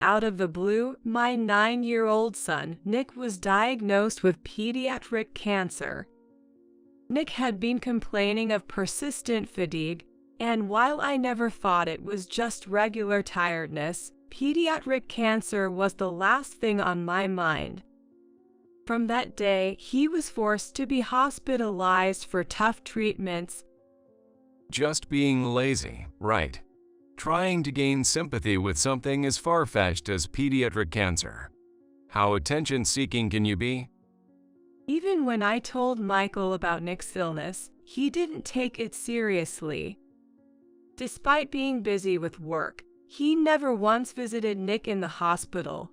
Out of the blue, my 9-year-old son, Nick, was diagnosed with pediatric cancer. Nick had been complaining of persistent fatigue, and while I never thought it was just regular tiredness, pediatric cancer was the last thing on my mind. From that day, he was forced to be hospitalized for tough treatments. Just being lazy, right? Trying to gain sympathy with something as far-fetched as pediatric cancer. How attention-seeking can you be? Even when I told Michael about Nick's illness, he didn't take it seriously. Despite being busy with work, he never once visited Nick in the hospital.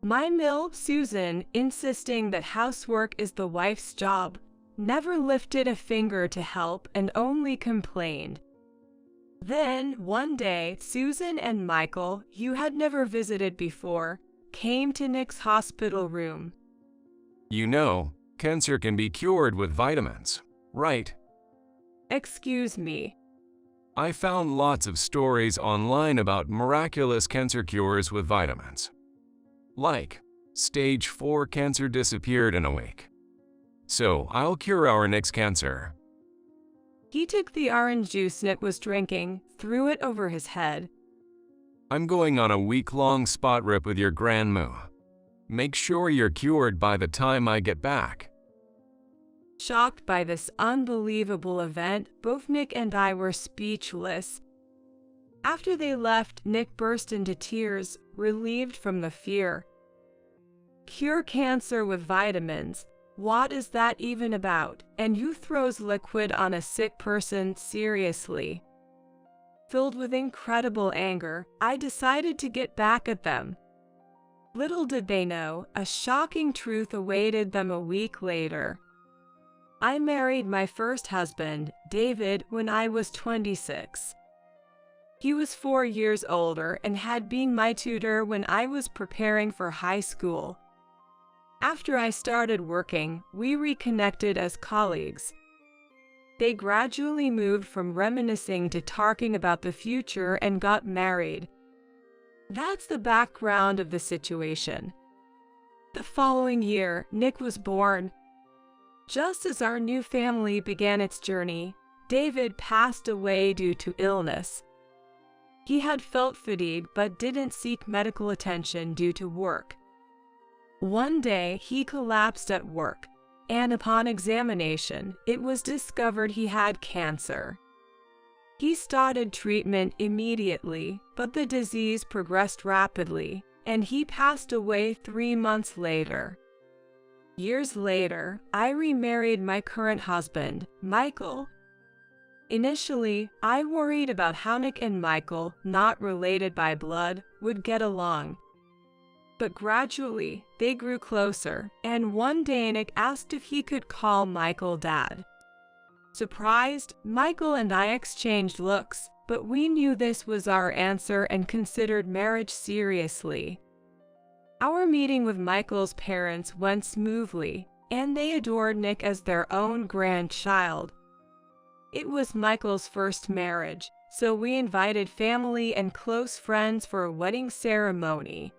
My MILF, Susan, insisting that housework is the wife's job, never lifted a finger to help and only complained. Then, one day, Susan and Michael, who had never visited before, came to Nick's hospital room. You know, cancer can be cured with vitamins, right? Excuse me. I found lots of stories online about miraculous cancer cures with vitamins. Like, stage 4 cancer disappeared in a week. So, I'll cure our Nick's cancer. He took the orange juice Nick was drinking, threw it over his head. I'm going on a week-long spot rip with your grandma. Make sure you're cured by the time I get back. Shocked by this unbelievable event, both Nick and I were speechless. After they left, Nick burst into tears, relieved from the fear. Cure cancer with vitamins? What is that even about? And who throws liquid on a sick person seriously? Filled with incredible anger, I decided to get back at them. Little did they know, a shocking truth awaited them a week later. I married my first husband, David, when I was 26. He was 4 years older and had been my tutor when I was preparing for high school. After I started working, we reconnected as colleagues. They gradually moved from reminiscing to talking about the future and got married. That's the background of the situation. The following year, Nick was born. Just as our new family began its journey, David passed away due to illness. He had felt fatigue but didn't seek medical attention due to work. One day, he collapsed at work, and upon examination, it was discovered he had cancer. He started treatment immediately, but the disease progressed rapidly, and he passed away 3 months later. Years later, I remarried my current husband, Michael. Initially, I worried about how Nick and Michael, not related by blood, would get along. But gradually, they grew closer, and one day Nick asked if he could call Michael Dad. Surprised, Michael and I exchanged looks, but we knew this was our answer and considered marriage seriously. Our meeting with Michael's parents went smoothly, and they adored Nick as their own grandchild. It was Michael's first marriage, so we invited family and close friends for a wedding ceremony.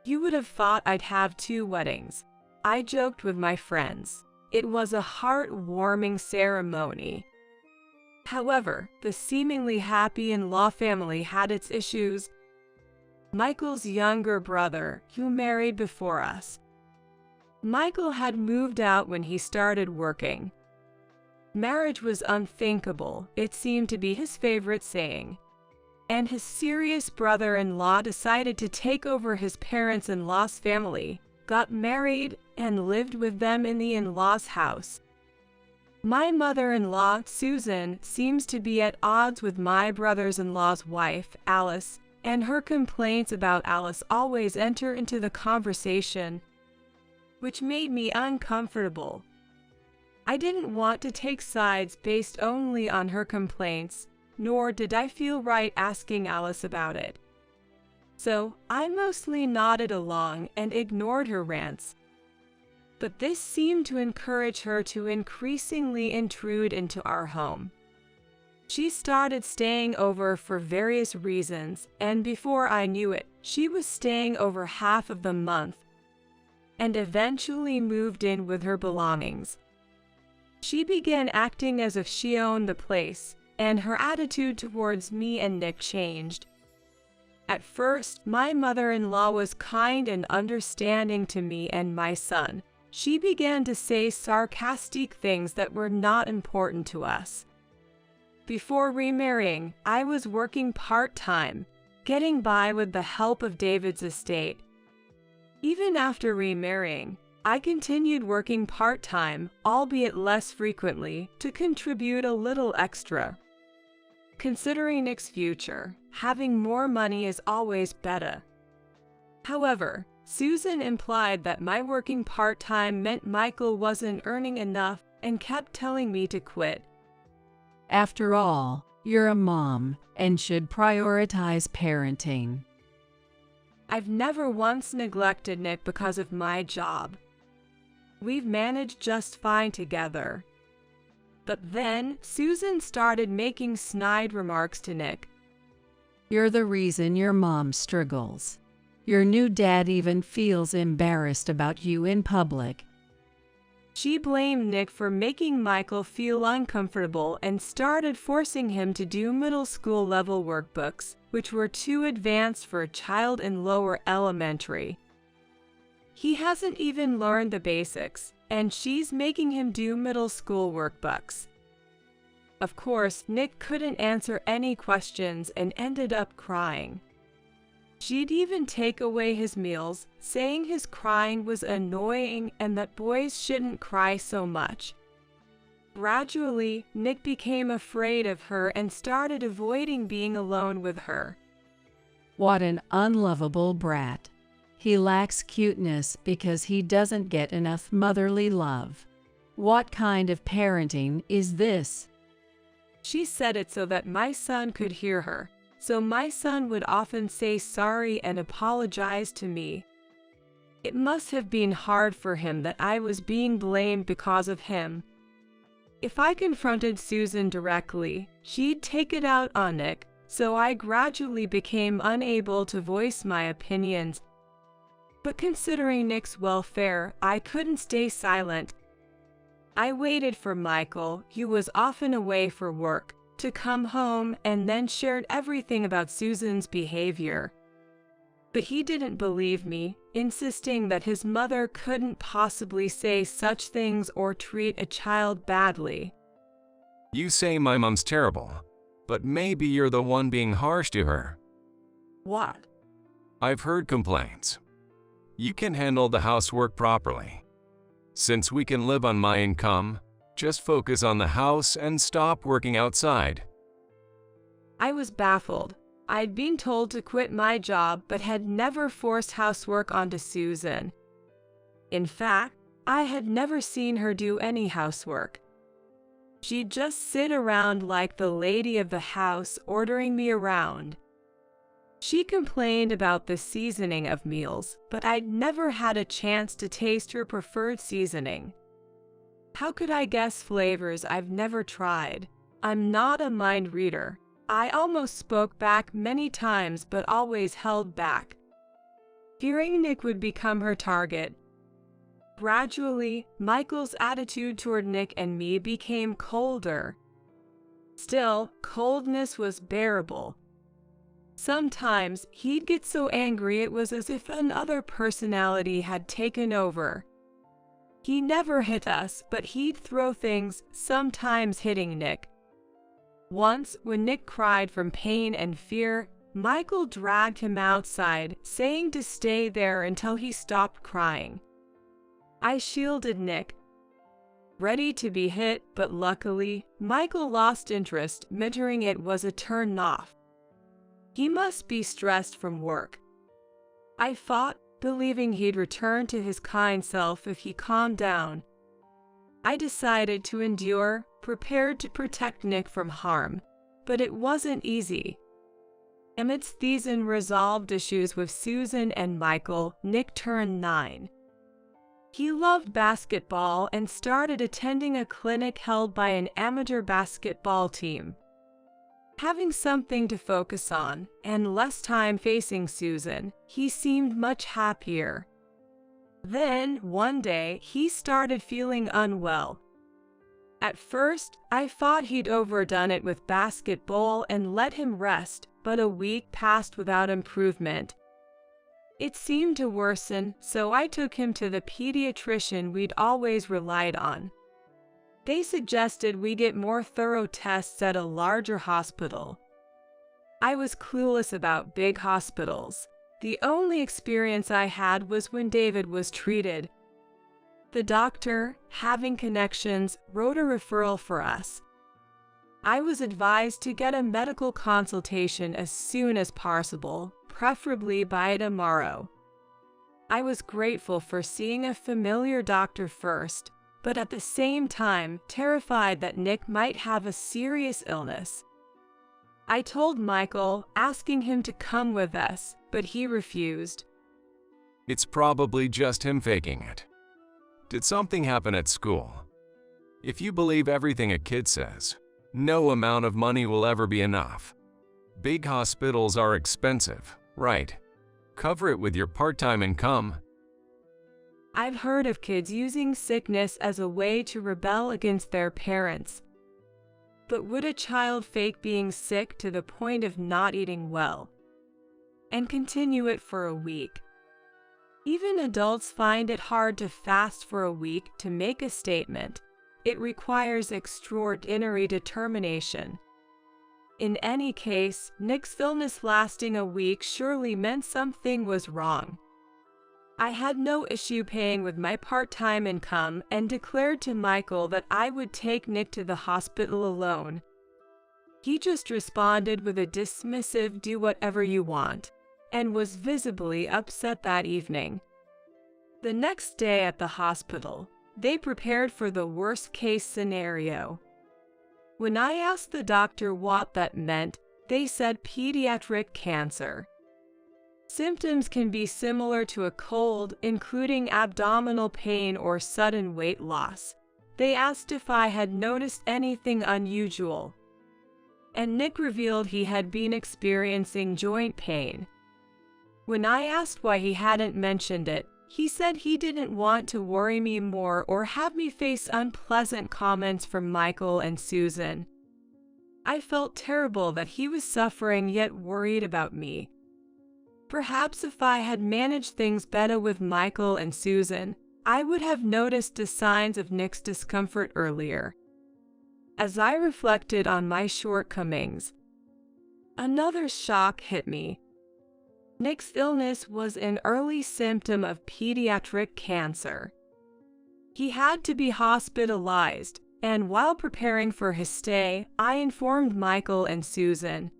You would have thought I'd have 2 weddings. I joked with my friends. It was a heartwarming ceremony. However, the seemingly happy in-law family had its issues. Michael's younger brother, who married before us. Michael had moved out when he started working. Marriage was unthinkable, it seemed to be his favorite saying. And his serious brother-in-law decided to take over his parents-in-law's family, got married, and lived with them in the in-laws' house. My mother-in-law, Susan, seems to be at odds with my brother-in-law's wife, Alice, and her complaints about Alice always enter into the conversation, which made me uncomfortable. I didn't want to take sides based only on her complaints, nor did I feel right asking Alice about it. So, I mostly nodded along and ignored her rants. But this seemed to encourage her to increasingly intrude into our home. She started staying over for various reasons, and before I knew it, she was staying over half of the month and eventually moved in with her belongings. She began acting as if she owned the place, and her attitude towards me and Nick changed. At first, my mother-in-law was kind and understanding to me and my son. She began to say sarcastic things that were not important to us. Before remarrying, I was working part-time, getting by with the help of David's estate. Even after remarrying, I continued working part-time, albeit less frequently, to contribute a little extra. Considering Nick's future, having more money is always better. However, Susan implied that my working part-time meant Michael wasn't earning enough and kept telling me to quit. After all, you're a mom and should prioritize parenting. I've never once neglected Nick because of my job. We've managed just fine together. But then, Susan started making snide remarks to Nick. You're the reason your mom struggles. Your new dad even feels embarrassed about you in public. She blamed Nick for making Michael feel uncomfortable and started forcing him to do middle school level workbooks, which were too advanced for a child in lower elementary. He hasn't even learned the basics, and she's making him do middle school workbooks. Of course, Nick couldn't answer any questions and ended up crying. She'd even take away his meals, saying his crying was annoying and that boys shouldn't cry so much. Gradually, Nick became afraid of her and started avoiding being alone with her. What an unlovable brat. He lacks cuteness because he doesn't get enough motherly love. What kind of parenting is this? She said it so that my son could hear her, so my son would often say sorry and apologize to me. It must have been hard for him that I was being blamed because of him. If I confronted Susan directly, she'd take it out on Nick, so I gradually became unable to voice my opinions. But considering Nick's welfare, I couldn't stay silent. I waited for Michael, who was often away for work, to come home and then shared everything about Susan's behavior. But he didn't believe me, insisting that his mother couldn't possibly say such things or treat a child badly. You say my mom's terrible, but maybe you're the one being harsh to her. What? I've heard complaints. You can handle the housework properly. Since we can live on my income, just focus on the house and stop working outside. I was baffled. I'd been told to quit my job but had never forced housework onto Susan. In fact, I had never seen her do any housework. She'd just sit around like the lady of the house, ordering me around. She complained about the seasoning of meals, but I'd never had a chance to taste her preferred seasoning. How could I guess flavors I've never tried? I'm not a mind reader. I almost spoke back many times but always held back. Fearing Nick would become her target. Gradually, Michael's attitude toward Nick and me became colder. Still, coldness was bearable. Sometimes, he'd get so angry it was as if another personality had taken over. He never hit us, but he'd throw things, sometimes hitting Nick. Once, when Nick cried from pain and fear, Michael dragged him outside, saying to stay there until he stopped crying. I shielded Nick, ready to be hit, but luckily, Michael lost interest, measuring it was a turn off. He must be stressed from work. I fought, believing he'd return to his kind self if he calmed down. I decided to endure, prepared to protect Nick from harm, but it wasn't easy. Amidst these unresolved issues with Susan and Michael, Nick turned 9. He loved basketball and started attending a clinic held by an amateur basketball team. Having something to focus on and less time facing Susan, he seemed much happier. Then, one day, he started feeling unwell. At first, I thought he'd overdone it with basketball and let him rest, but a week passed without improvement. It seemed to worsen, so I took him to the pediatrician we'd always relied on. They suggested we get more thorough tests at a larger hospital. I was clueless about big hospitals. The only experience I had was when David was treated. The doctor, having connections, wrote a referral for us. I was advised to get a medical consultation as soon as possible, preferably by tomorrow. I was grateful for seeing a familiar doctor first, but at the same time terrified that Nick might have a serious illness. I told Michael, asking him to come with us, but he refused. It's probably just him faking it. Did something happen at school? If you believe everything a kid says, no amount of money will ever be enough. Big hospitals are expensive, right? Cover it with your part-time income. I've heard of kids using sickness as a way to rebel against their parents. But would a child fake being sick to the point of not eating well and continue it for a week? Even adults find it hard to fast for a week to make a statement. It requires extraordinary determination. In any case, Nick's illness lasting a week surely meant something was wrong. I had no issue paying with my part-time income and declared to Michael that I would take Nick to the hospital alone. He just responded with a dismissive "do whatever you want," and was visibly upset that evening. The next day at the hospital, they prepared for the worst-case scenario. When I asked the doctor what that meant, they said pediatric cancer. Symptoms can be similar to a cold, including abdominal pain or sudden weight loss. They asked if I had noticed anything unusual, and Nick revealed he had been experiencing joint pain. When I asked why he hadn't mentioned it, he said he didn't want to worry me more or have me face unpleasant comments from Michael and Susan. I felt terrible that he was suffering yet worried about me. Perhaps if I had managed things better with Michael and Susan, I would have noticed the signs of Nick's discomfort earlier. As I reflected on my shortcomings, another shock hit me. Nick's illness was an early symptom of pediatric cancer. He had to be hospitalized, and while preparing for his stay, I informed Michael and Susan.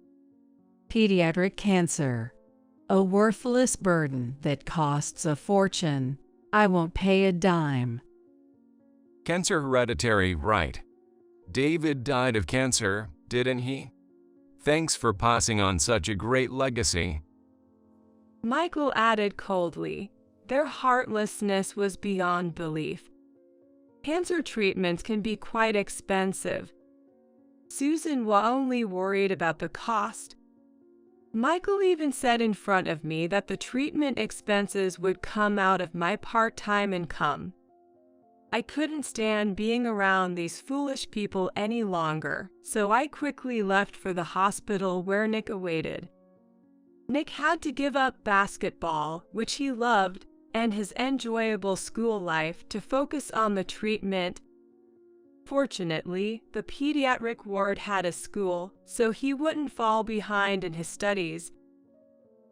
Pediatric cancer. A worthless burden that costs a fortune. I won't pay a dime. Cancer hereditary, right? David died of cancer, didn't he? Thanks for passing on such a great legacy. Michael added coldly. Their heartlessness was beyond belief. Cancer treatments can be quite expensive. Susan was only worried about the cost. Michael even said in front of me that the treatment expenses would come out of my part-time income. I couldn't stand being around these foolish people any longer, so I quickly left for the hospital where Nick awaited. Nick had to give up basketball, which he loved, and his enjoyable school life to focus on the treatment. Fortunately, the pediatric ward had a school, so he wouldn't fall behind in his studies.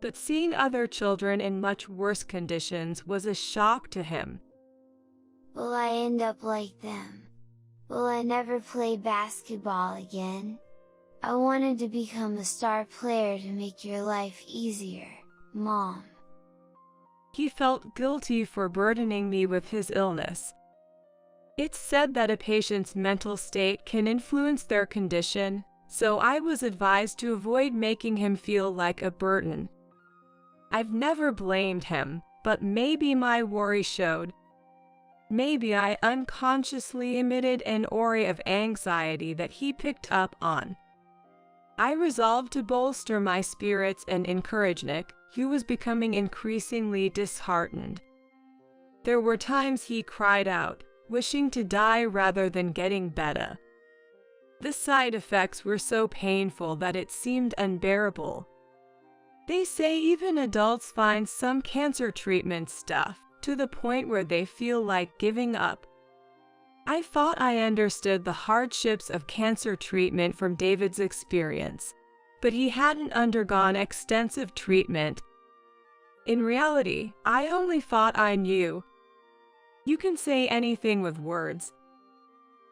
But seeing other children in much worse conditions was a shock to him. Will I end up like them? Will I never play basketball again? I wanted to become a star player to make your life easier, Mom. He felt guilty for burdening me with his illness. It's said that a patient's mental state can influence their condition, so I was advised to avoid making him feel like a burden. I've never blamed him, but maybe my worry showed. Maybe I unconsciously emitted an aura of anxiety that he picked up on. I resolved to bolster my spirits and encourage Nick, who was becoming increasingly disheartened. There were times he cried out, wishing to die rather than getting better. The side effects were so painful that it seemed unbearable. They say even adults find some cancer treatment stuff to the point where they feel like giving up. I thought I understood the hardships of cancer treatment from David's experience, but he hadn't undergone extensive treatment. In reality, I only thought I knew. You can say anything with words.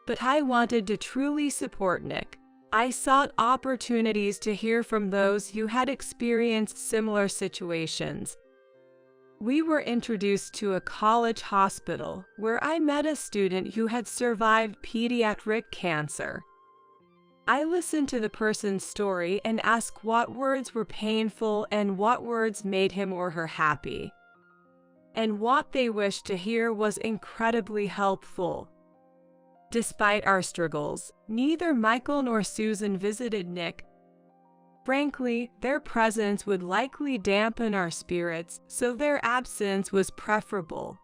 But I wanted to truly support Nick. I sought opportunities to hear from those who had experienced similar situations. We were introduced to a college hospital where I met a student who had survived pediatric cancer. I listened to the person's story and asked what words were painful and what words made him or her happy. And what they wished to hear was incredibly helpful. Despite our struggles, neither Michael nor Susan visited Nick. Frankly, their presence would likely dampen our spirits, so their absence was preferable.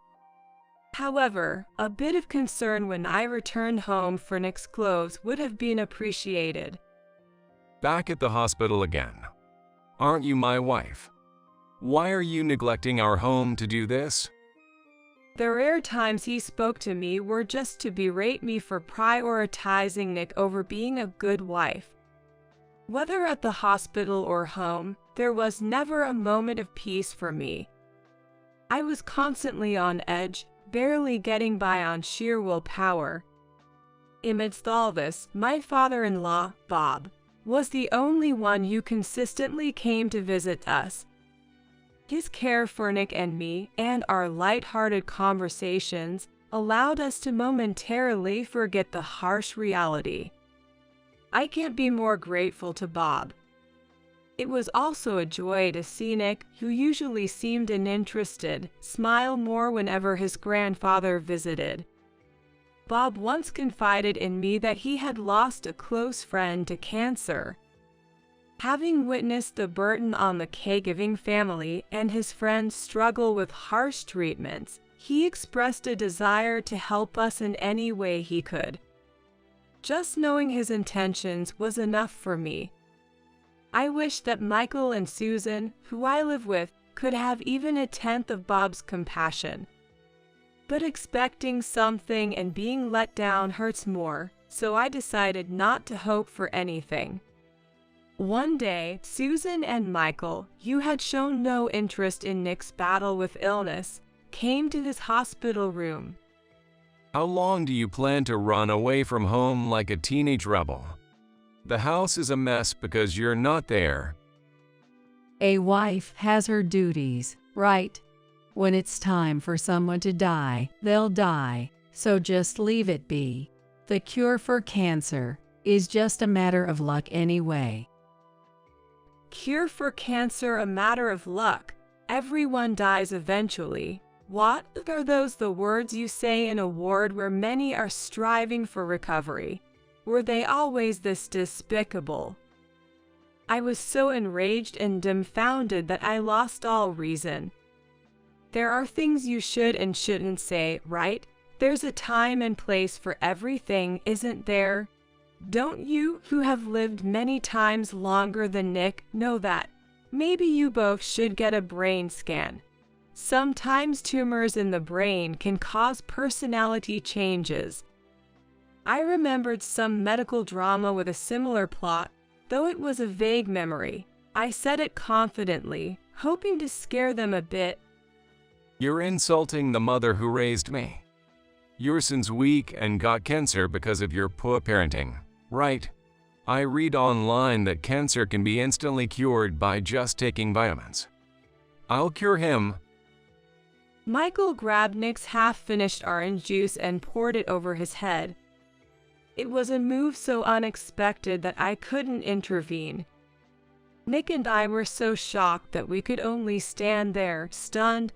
However, a bit of concern when I returned home for Nick's clothes would have been appreciated. Back at the hospital again. Aren't you my wife? Why are you neglecting our home to do this? The rare times he spoke to me were just to berate me for prioritizing Nick over being a good wife. Whether at the hospital or home, there was never a moment of peace for me. I was constantly on edge, barely getting by on sheer willpower. Amidst all this, my father-in-law, Bob, was the only one who consistently came to visit us. His care for Nick and me, and our light-hearted conversations, allowed us to momentarily forget the harsh reality. I can't be more grateful to Bob. It was also a joy to see Nick, who usually seemed uninterested, smile more whenever his grandfather visited. Bob once confided in me that he had lost a close friend to cancer. Having witnessed the burden on the caregiving family and his friends struggle with harsh treatments, he expressed a desire to help us in any way he could. Just knowing his intentions was enough for me. I wish that Michael and Susan, who I live with, could have even a tenth of Bob's compassion. But expecting something and being let down hurts more, so I decided not to hope for anything. One day, Susan and Michael, who had shown no interest in Nick's battle with illness, came to his hospital room. How long do you plan to run away from home like a teenage rebel? The house is a mess because you're not there. A wife has her duties, right? When it's time for someone to die, they'll die, so just leave it be. The cure for cancer is just a matter of luck anyway. Cure for cancer a matter of luck. Everyone dies eventually. What are those the words you say in a ward where many are striving for recovery? Were they always this despicable? I was so enraged and dumbfounded that I lost all reason. There are things you should and shouldn't say, right? There's a time and place for everything, isn't there? Don't you, who have lived many times longer than Nick, know that? Maybe you both should get a brain scan. Sometimes tumors in the brain can cause personality changes. I remembered some medical drama with a similar plot, though it was a vague memory. I said it confidently, hoping to scare them a bit. You're insulting the mother who raised me. Your son's weak and got cancer because of your poor parenting, right? I read online that cancer can be instantly cured by just taking vitamins. I'll cure him. Michael grabbed Nick's half-finished orange juice and poured it over his head. It was a move so unexpected that I couldn't intervene. Nick and I were so shocked that we could only stand there, stunned.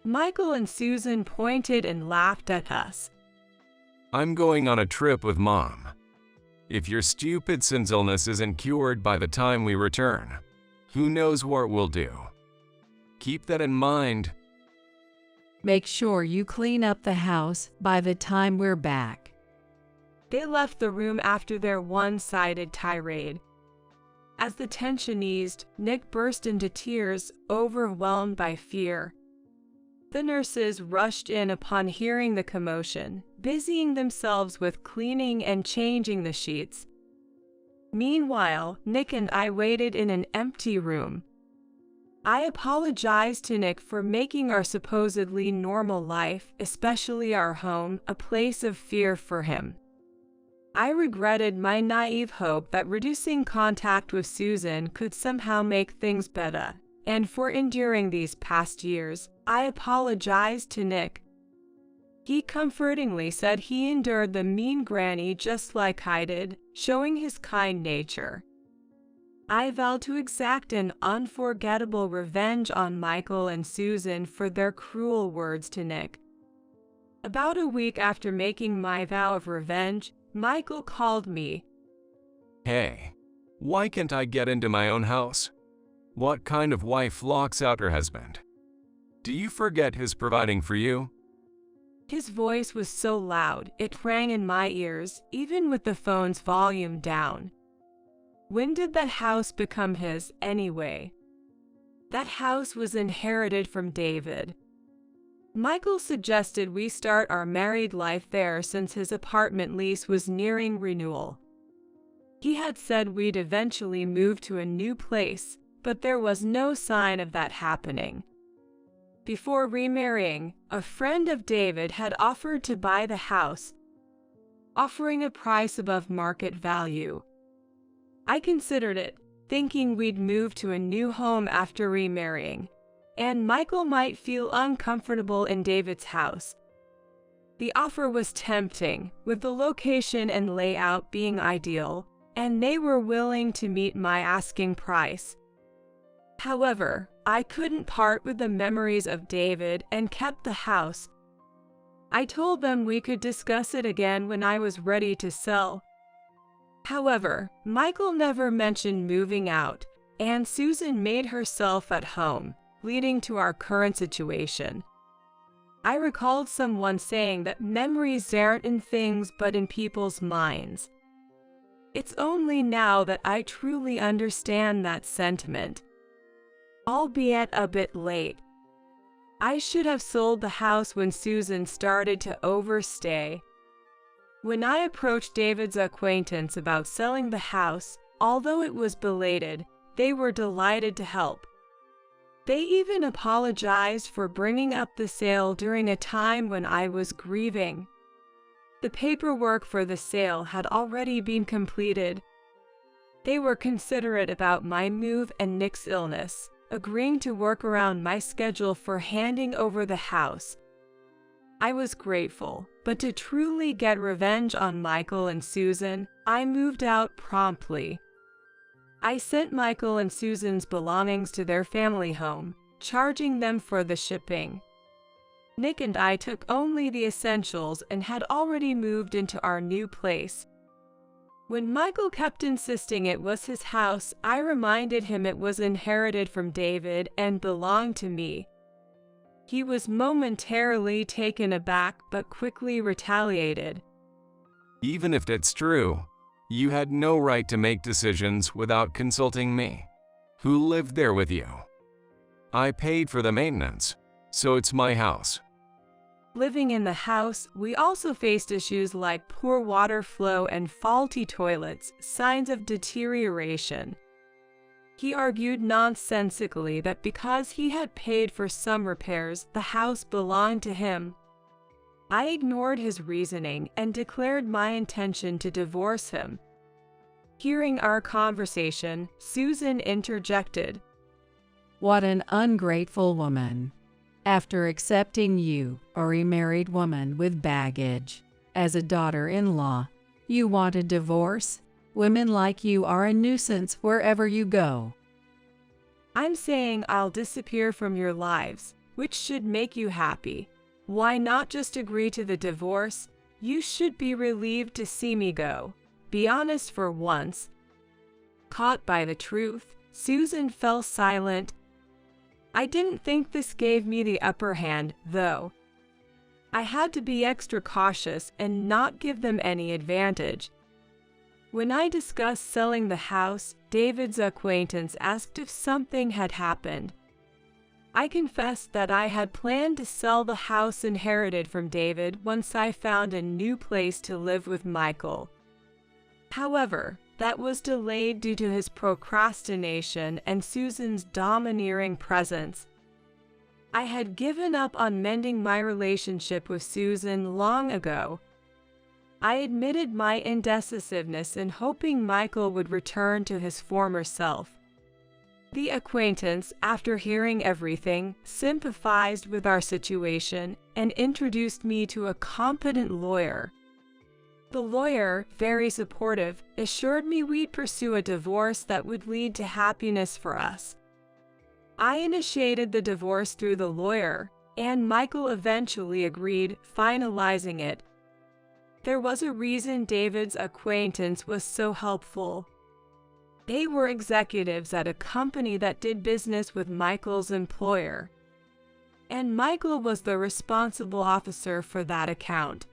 Michael and Susan pointed and laughed at us. I'm going on a trip with Mom. If your stupid son's illness isn't cured by the time we return, who knows what we'll do? Keep that in mind. Make sure you clean up the house by the time we're back. They left the room after their one-sided tirade. As the tension eased, Nick burst into tears, overwhelmed by fear. The nurses rushed in upon hearing the commotion, busying themselves with cleaning and changing the sheets. Meanwhile, Nick and I waited in an empty room. I apologized to Nick for making our supposedly normal life, especially our home, a place of fear for him. I regretted my naive hope that reducing contact with Susan could somehow make things better, and for enduring these past years, I apologized to Nick. He comfortingly said he endured the mean granny just like I did, showing his kind nature. I vowed to exact an unforgettable revenge on Michael and Susan for their cruel words to Nick. About a week after making my vow of revenge, Michael called me. Hey, why can't I get into my own house? What kind of wife locks out her husband? Do you forget his providing for you? His voice was so loud, it rang in my ears, even with the phone's volume down. When did that house become his, anyway? That house was inherited from David. Michael suggested we start our married life there since his apartment lease was nearing renewal. He had said we'd eventually move to a new place, but there was no sign of that happening. Before remarrying, a friend of David had offered to buy the house, offering a price above market value. I considered it, thinking we'd move to a new home after remarrying, and Michael might feel uncomfortable in David's house. The offer was tempting, with the location and layout being ideal, and they were willing to meet my asking price. However, I couldn't part with the memories of David and kept the house. I told them we could discuss it again when I was ready to sell. However, Michael never mentioned moving out, and Susan made herself at home, leading to our current situation. I recalled someone saying that memories aren't in things but in people's minds. It's only now that I truly understand that sentiment, albeit a bit late. I should have sold the house when Susan started to overstay. When I approached David's acquaintance about selling the house, although it was belated, they were delighted to help. They even apologized for bringing up the sale during a time when I was grieving. The paperwork for the sale had already been completed. They were considerate about my move and Nick's illness, agreeing to work around my schedule for handing over the house. I was grateful, but to truly get revenge on Michael and Susan, I moved out promptly. I sent Michael and Susan's belongings to their family home, charging them for the shipping. Nick and I took only the essentials and had already moved into our new place. When Michael kept insisting it was his house, I reminded him it was inherited from David and belonged to me. He was momentarily taken aback but quickly retaliated. Even if that's true, you had no right to make decisions without consulting me, who lived there with you. I paid for the maintenance, so it's my house. Living in the house, we also faced issues like poor water flow and faulty toilets, signs of deterioration. He argued nonsensically that because he had paid for some repairs, the house belonged to him. I ignored his reasoning and declared my intention to divorce him. Hearing our conversation, Susan interjected. What an ungrateful woman. After accepting you, a remarried woman with baggage, as a daughter-in-law, you want a divorce? Women like you are a nuisance wherever you go. I'm saying I'll disappear from your lives, which should make you happy. Why not just agree to the divorce? You should be relieved to see me go, be honest for once. Caught by the truth, Susan fell silent. I didn't think this gave me the upper hand, though. I had to be extra cautious and not give them any advantage. When I discussed selling the house, David's acquaintance asked if something had happened. I confessed that I had planned to sell the house inherited from David once I found a new place to live with Michael. However, that was delayed due to his procrastination and Susan's domineering presence. I had given up on mending my relationship with Susan long ago. I admitted my indecisiveness in hoping Michael would return to his former self. The acquaintance, after hearing everything, sympathized with our situation and introduced me to a competent lawyer. The lawyer, very supportive, assured me we'd pursue a divorce that would lead to happiness for us. I initiated the divorce through the lawyer, and Michael eventually agreed, finalizing it. There was a reason David's acquaintance was so helpful. They were executives at a company that did business with Michael's employer, and Michael was the responsible officer for that account.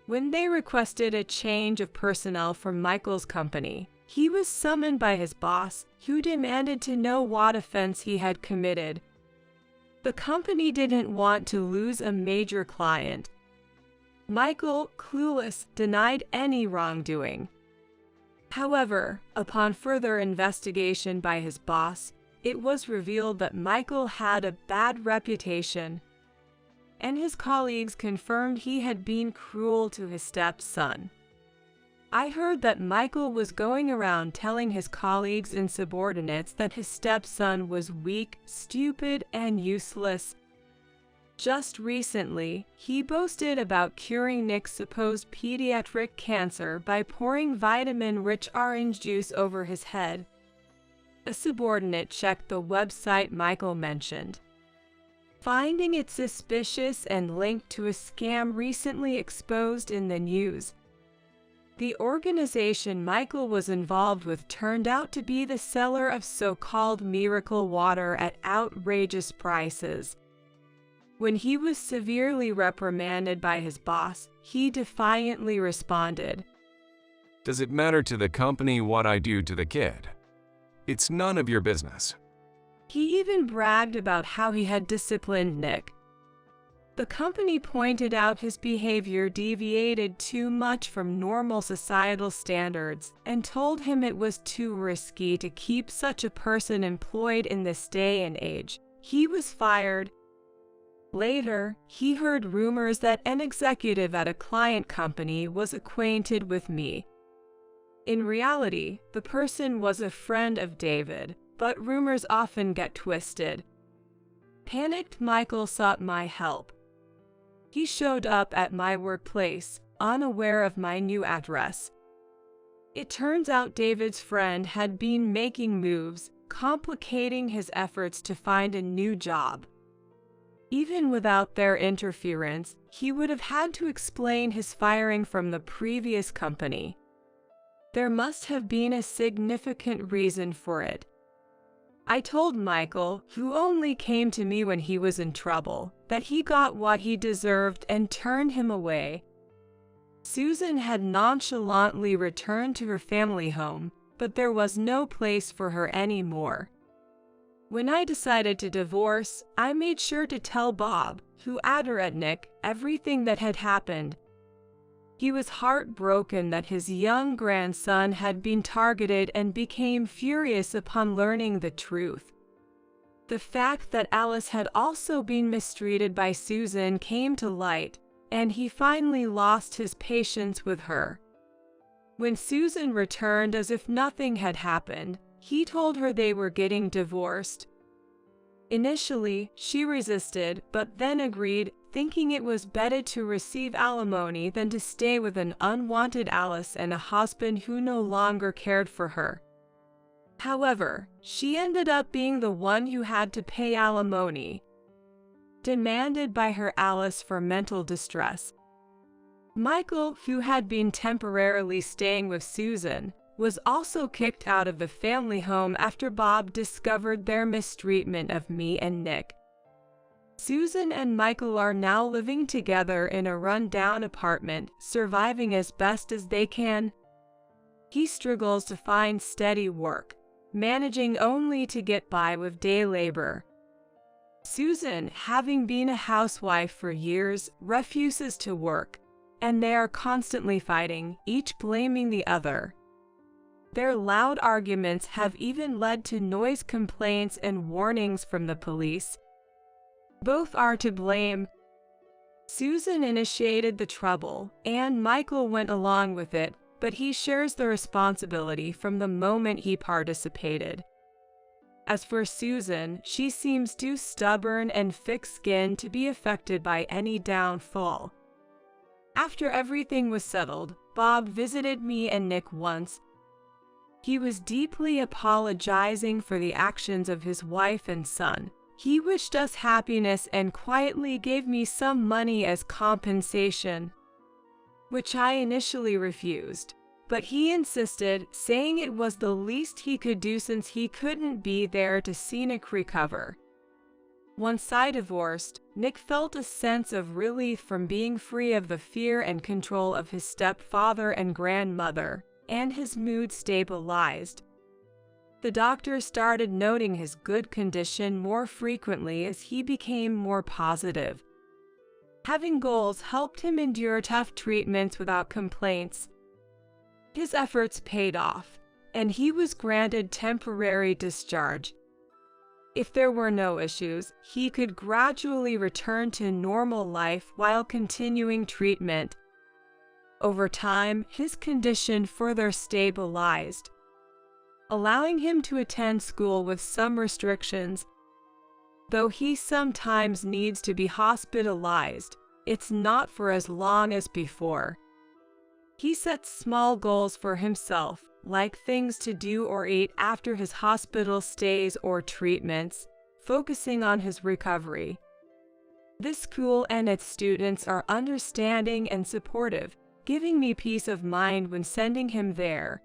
When they requested a change of personnel from Michael's company, he was summoned by his boss, who demanded to know what offense he had committed. The company didn't want to lose a major client. Michael, clueless, denied any wrongdoing. However, upon further investigation by his boss, it was revealed that Michael had a bad reputation, and his colleagues confirmed he had been cruel to his stepson. I heard that Michael was going around telling his colleagues and subordinates that his stepson was weak, stupid, and useless. Just recently, he boasted about curing Nick's supposed pediatric cancer by pouring vitamin-rich orange juice over his head. A subordinate checked the website Michael mentioned, finding it suspicious and linked to a scam recently exposed in the news. The organization Michael was involved with turned out to be the seller of so-called miracle water at outrageous prices. When he was severely reprimanded by his boss, he defiantly responded, Does it matter to the company what I do to the kid? It's none of your business. He even bragged about how he had disciplined Nick. The company pointed out his behavior deviated too much from normal societal standards and told him it was too risky to keep such a person employed in this day and age. He was fired. Later, he heard rumors that an executive at a client company was acquainted with me. In reality, the person was a friend of David, but rumors often get twisted. Panicked, Michael sought my help. He showed up at my workplace, unaware of my new address. It turns out David's friend had been making moves, complicating his efforts to find a new job. Even without their interference, he would have had to explain his firing from the previous company. There must have been a significant reason for it. I told Michael, who only came to me when he was in trouble, that he got what he deserved and turned him away. Susan had nonchalantly returned to her family home, but there was no place for her anymore. When I decided to divorce, I made sure to tell Bob, who adored Nick, everything that had happened. He was heartbroken that his young grandson had been targeted and became furious upon learning the truth. The fact that Alice had also been mistreated by Susan came to light, and he finally lost his patience with her. When Susan returned as if nothing had happened, he told her they were getting divorced. Initially, she resisted, but then agreed, thinking it was better to receive alimony than to stay with an unwanted Alice and a husband who no longer cared for her. However, she ended up being the one who had to pay alimony, demanded by her Alice for mental distress. Michael, who had been temporarily staying with Susan, was also kicked out of the family home after Bob discovered their mistreatment of me and Nick. Susan and Michael are now living together in a run-down apartment, surviving as best as they can. He struggles to find steady work, managing only to get by with day labor. Susan, having been a housewife for years, refuses to work, and they are constantly fighting, each blaming the other. Their loud arguments have even led to noise complaints and warnings from the police. Both are to blame. Susan initiated the trouble, and Michael went along with it, but he shares the responsibility from the moment he participated. As for Susan, she seems too stubborn and thick-skinned to be affected by any downfall. After everything was settled, Bob visited me and Nick once. He was deeply apologizing for the actions of his wife and son. He wished us happiness and quietly gave me some money as compensation, which I initially refused. But he insisted, saying it was the least he could do since he couldn't be there to see Nick recover. Once I divorced, Nick felt a sense of relief from being free of the fear and control of his stepfather and grandmother, and his mood stabilized. The doctor started noting his good condition more frequently as he became more positive. Having goals helped him endure tough treatments without complaints. His efforts paid off, and he was granted temporary discharge. If there were no issues, he could gradually return to normal life while continuing treatment. Over time, his condition further stabilized, allowing him to attend school with some restrictions. Though he sometimes needs to be hospitalized, it's not for as long as before. He sets small goals for himself, like things to do or eat after his hospital stays or treatments, focusing on his recovery. This school and its students are understanding and supportive, giving me peace of mind when sending him there.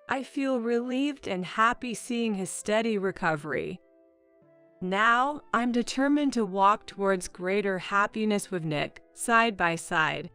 I feel relieved and happy seeing his steady recovery. Now, I'm determined to walk towards greater happiness with Nick, side by side.